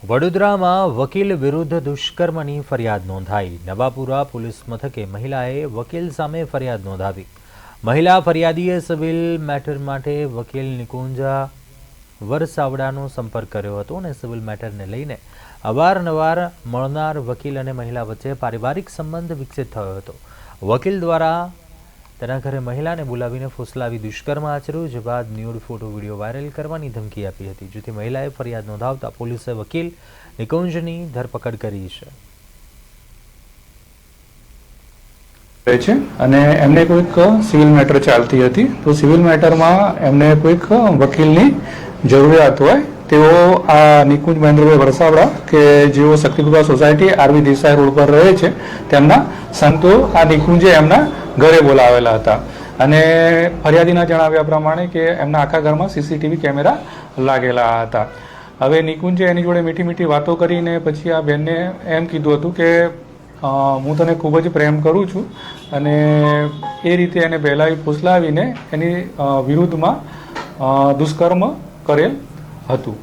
વડોદરામાં વકીલ વિરુદ્ધ દુષ્કર્મની ફરિયાદ નોંધાઈ। નવાપુરા પોલીસ મથકે મહિલાએ વકીલ સામે ફરિયાદ નોંધાવી। મહિલા ફરિયાદીએ સિવિલ મેટર માટે વકીલ નિકુંજા વરસાવડાનો સંપર્ક કર્યો હતો અને સિવિલ મેટરને લઈને અવારનવાર મળનાર વકીલ અને મહિલા વચ્ચે પારિવારિક સંબંધ વિકસિત થયો હતો। વકીલ દ્વારા તેના ઘરે મહિલાને બોલાવીને ફુસલાવી દુષ્કર્મ આચર્યું, જે બાદ ન્યૂડ ફોટો વિડીયો વાયરલ કરવાની ધમકી આપી હતી, જેથી મહિલાએ ફરિયાદ નોંધાવતા પોલીસે વકીલ નિકુંજની ધરપકડ કરી છે। અને એમને કોઈક સિવિલ મેટર ચાલતી હતી, તો સિવિલ મેટરમાં એમને કોઈક વકીલની જરૂરિયાત હોય તેઓ આ નિકુંજ મહેન્દ્રભાઈ વરસાવડા કે જેઓ શક્તિકૃપા સોસાયટી આરવી દેસાઈ રોડ પર રહે છે, તેમના સંતો આ નિકુંજે એમના ઘરે બોલાવેલા હતા અને ફરિયાદીના જણાવ્યા પ્રમાણે કે એમના આખા ઘરમાં સીસીટીવી કેમેરા લાગેલા હતા। હવે નિકુંજે એની જોડે મીઠી મીઠી વાતો કરીને પછી આ બેનને એમ કીધું હતું કે હું તને ખૂબ જ પ્રેમ કરું છું અને એ રીતે એને પહેલાં ફૂસલાવીને એની વિરુદ્ધમાં દુષ્કર્મ કરેલ હતું।